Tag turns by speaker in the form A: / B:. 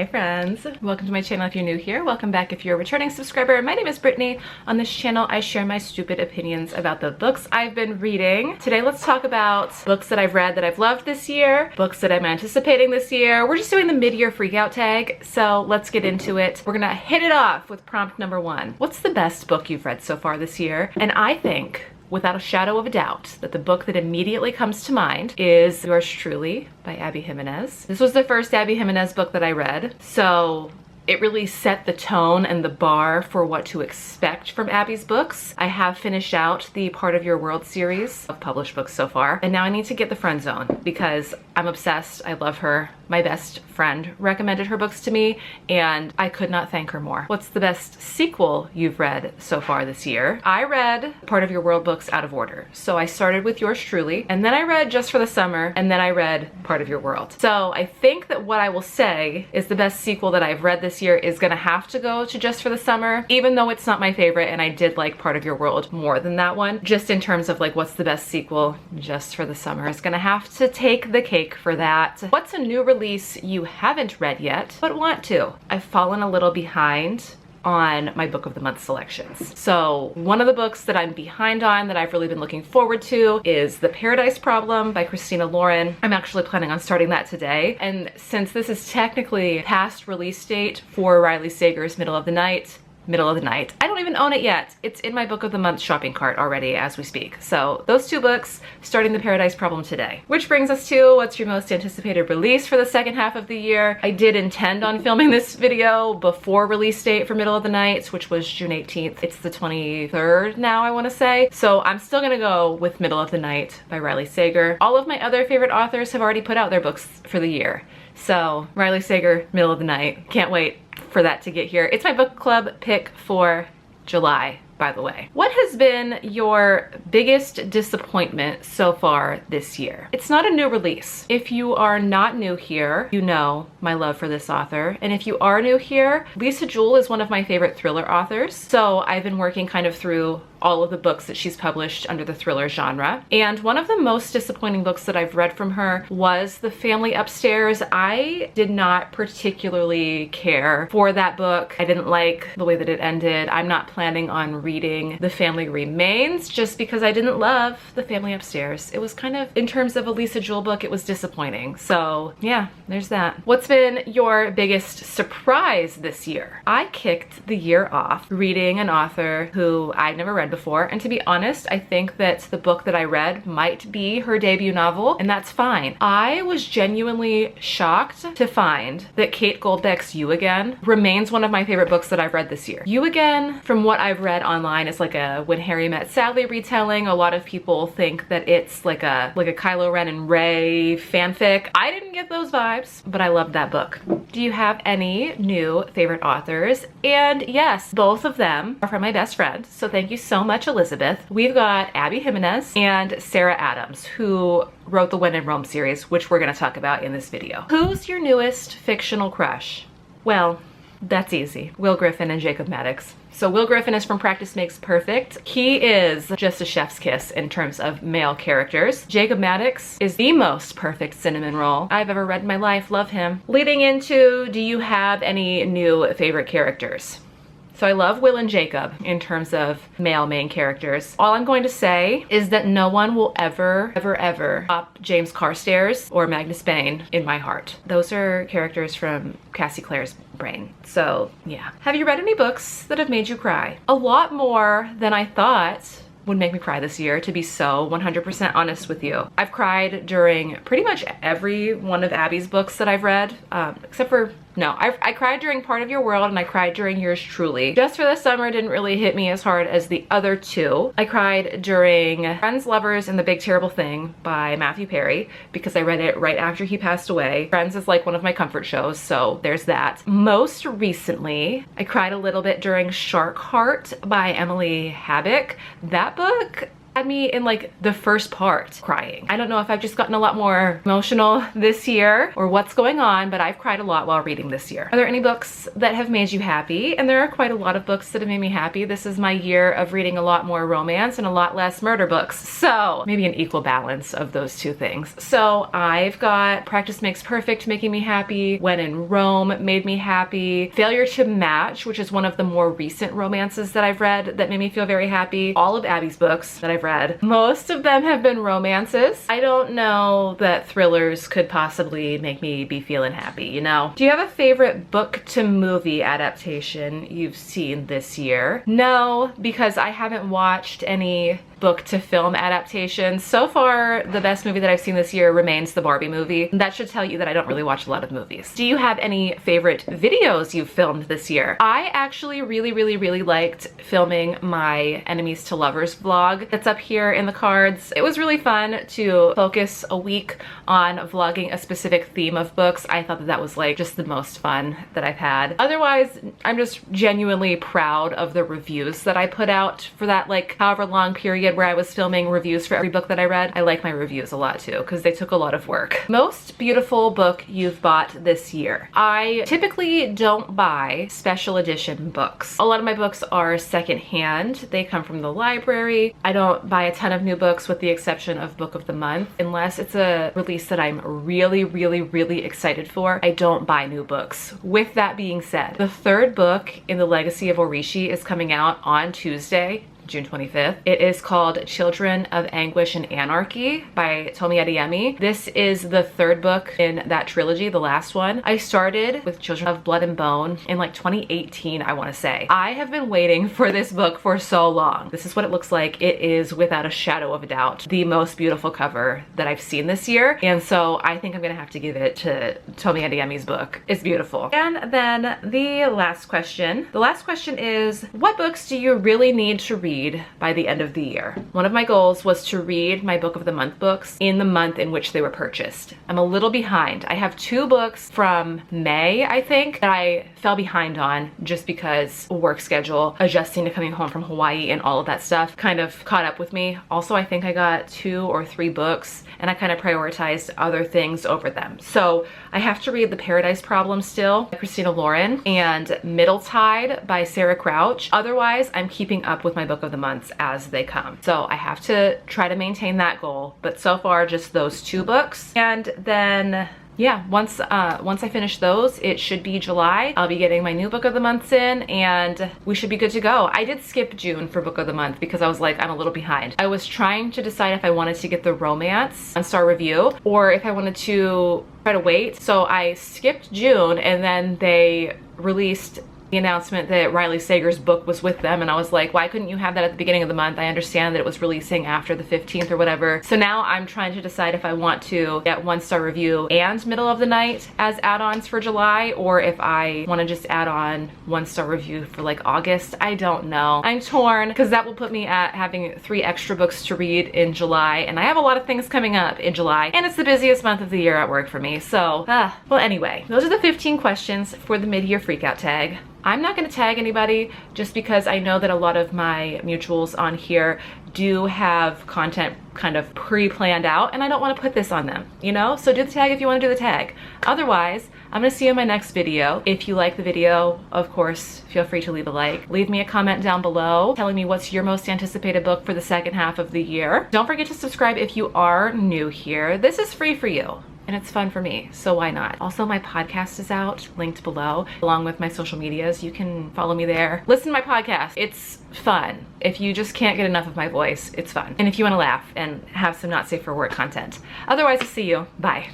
A: Hey friends, welcome to my channel if you're new here. Welcome back if you're a returning subscriber. My name is Brittany. On this channel, I share my stupid opinions about the books I've been reading. Today, let's talk about books that I've read that I've loved this year, books that I'm anticipating this year. We're just doing the mid-year freakout tag, so let's get into it. We're gonna hit it off with prompt number 1. What's the best book you've read so far this year? And I think, without a shadow of a doubt, that the book that immediately comes to mind is yours truly by Abby Jimenez. This was the first Abby Jimenez book that I read, so it really set the tone and the bar for what to expect from Abby's books. I have finished out the Part of Your World series of published books so far, and now I need to get the Friend Zone because I'm obsessed. I love her. My best friend recommended her books to me, and I could not thank her more. What's the best sequel you've read so far this year? I read Part of Your World books out of order. So I started with Yours Truly, and then I read Just for the Summer, and then I read Part of Your World. So I think that what I will say is the best sequel that I've read this year is gonna have to go to Just for the Summer, even though it's not my favorite, and I did like Part of Your World more than that one. Just in terms of like what's the best sequel, Just for the Summer is gonna have to take the cake for that. What's a new release you haven't read yet but want to? I've fallen a little behind on my book of the month selections. So one of the books that I'm behind on that I've really been looking forward to is The Paradise Problem by Christina Lauren. I'm actually planning on starting that today. And since this is technically past release date for Riley Sager's Middle of the Night, I don't even own it yet. It's in my book of the month shopping cart already as we speak. So those two books, starting The Paradise Problem today. Which brings us to what's your most anticipated release for the second half of the year. I did intend on filming this video before release date for Middle of the Night, which was June 18th. It's the 23rd now, I wanna say. So I'm still gonna go with Middle of the Night by Riley Sager. All of my other favorite authors have already put out their books for the year. So Riley Sager, Middle of the Night. Can't wait for that to get here. It's my book club pick for July, by the way. What has been your biggest disappointment so far this year? It's not a new release. If you are not new here, you know my love for this author. And if you are new here, Lisa Jewell is one of my favorite thriller authors. So I've been working kind of through all of the books that she's published under the thriller genre. And one of the most disappointing books that I've read from her was The Family Upstairs. I did not particularly care for that book. I didn't like the way that it ended. I'm not planning on reading The Family Remains just because I didn't love The Family Upstairs. It was kind of, in terms of a Lisa Jewell book, it was disappointing. So yeah, there's that. What's been your biggest surprise this year? I kicked the year off reading an author who I'd never read before, and to be honest, I think that the book that I read might be her debut novel, and that's fine. I was genuinely shocked to find that Kate Goldbeck's You Again remains one of my favorite books that I've read this year. You Again, from what I've read online, is like a When Harry Met Sally retelling. A lot of people think that it's like a Kylo Ren and Rey fanfic. I didn't get those vibes, but I loved that book. Do you have any new favorite authors? And yes, both of them are from my best friend, so thank you so much, Elizabeth. We've got Abby Jimenez and Sarah Adams, who wrote the When in Rome series, which we're gonna talk about in this video. Who's your newest fictional crush? Well, that's easy. Will Griffin and Jacob Maddox. So Will Griffin is from Practice Makes Perfect. He is just a chef's kiss in terms of male characters. Jacob Maddox is the most perfect cinnamon roll I've ever read in my life. Love him. Leading into, do you have any new favorite characters? So I love Will and Jacob in terms of male main characters. All I'm going to say is that no one will ever top James Carstairs or Magnus Bane in my heart. Those are characters from Cassie Clare's brain. So yeah. Have you read any books that have made you cry? A lot more than I thought would make me cry this year, to be so 100% honest with you. I've cried during pretty much every one of Abby's books that I've read, except for, no, I cried during Part of Your World and I cried during Yours Truly. Just for the Summer didn't really hit me as hard as the other two. I cried during Friends, Lovers, and the Big Terrible Thing by Matthew Perry because I read it right after he passed away. Friends is like one of my comfort shows, so there's that. Most recently, I cried a little bit during Shark Heart by Emily Habbock. That book had me in like the first part crying. I don't know if I've just gotten a lot more emotional this year or what's going on, but I've cried a lot while reading this year. Are there any books that have made you happy? And there are quite a lot of books that have made me happy. This is my year of reading a lot more romance and a lot less murder books. So maybe an equal balance of those two things. So I've got Practice Makes Perfect making me happy, When in Rome made me happy, Failure to Match, which is one of the more recent romances that I've read that made me feel very happy. All of Abby's books that I've read, most of them have been romances. I don't know that thrillers could possibly make me be feeling happy, you know? Do you have a favorite book to movie adaptation you've seen this year? No, because I haven't watched any book to film adaptations. So far, the best movie that I've seen this year remains the Barbie movie. That should tell you that I don't really watch a lot of movies. Do you have any favorite videos you've filmed this year? I actually really liked filming my Enemies to Lovers vlog that's up here in the cards. It was really fun to focus a week on vlogging a specific theme of books. I thought that that was like just the most fun that I've had. Otherwise, I'm just genuinely proud of the reviews that I put out for that like however long period where I was filming reviews for every book that I read. I like my reviews a lot too because they took a lot of work. Most beautiful book you've bought this year. I typically don't buy special edition books. A lot of my books are secondhand. They come from the library. I don't buy a ton of new books with the exception of Book of the Month. Unless it's a release that I'm really excited for, I don't buy new books. With that being said, the third book in the Legacy of Orishi is coming out on Tuesday, June 25th. It is called Children of Anguish and Anarchy by Tomi Adeyemi. This is the third book in that trilogy, the last one. I started with Children of Blood and Bone in like 2018, I want to say. I have been waiting for this book for so long. This is what it looks like. It is without a shadow of a doubt the most beautiful cover that I've seen this year. And so I think I'm gonna have to give it to Tomi Adeyemi's book. It's beautiful. And then the last question. The last question is, what books do you really need to read by the end of the year? One of my goals was to read my Book of the Month books in the month in which they were purchased. I'm a little behind. I have 2 books from May, I think, that I fell behind on just because work schedule, adjusting to coming home from Hawaii and all of that stuff kind of caught up with me. Also, I think I got 2 or 3 books and I kind of prioritized other things over them. So I have to read The Paradise Problem still by Christina Lauren and Middle Tide by Sarah Crouch. Otherwise, I'm keeping up with my Book of the Months as they come. So I have to try to maintain that goal, but so far just those 2 books. And then yeah, once I finish those, it should be July. I'll be getting my new Book of the Months in and we should be good to go. I did skip June for Book of the Month because I was like, I'm a little behind. I was trying to decide if I wanted to get the romance 1-star review or if I wanted to try to wait. So I skipped June and then they released the announcement that Riley Sager's book was with them, and I was like, why couldn't you have that at the beginning of the month? I understand that it was releasing after the 15th or whatever. So now I'm trying to decide if I want to get 1-star review and Middle of the Night as add-ons for July, or if I want to just add on 1-star review for like August. I don't know. I'm torn because that will put me at having 3 extra books to read in July, and I have a lot of things coming up in July, and it's the busiest month of the year at work for me. So, well, anyway, those are the 15 questions for the mid-year freakout tag. I'm not going to tag anybody just because I know that a lot of my mutuals on here do have content kind of pre-planned out and I don't want to put this on them, you know? So do the tag if you want to do the tag. Otherwise, I'm going to see you in my next video. If you like the video, of course, feel free to leave a like. Leave me a comment down below telling me what's your most anticipated book for the second half of the year. Don't forget to subscribe if you are new here. This is free for you. And it's fun for me, so why not? Also, my podcast is out, linked below, along with my social medias. You can follow me there. Listen to my podcast. It's fun. If you just can't get enough of my voice, it's fun. And if you want to laugh and have some not safe for work content. Otherwise, I'll see you. Bye.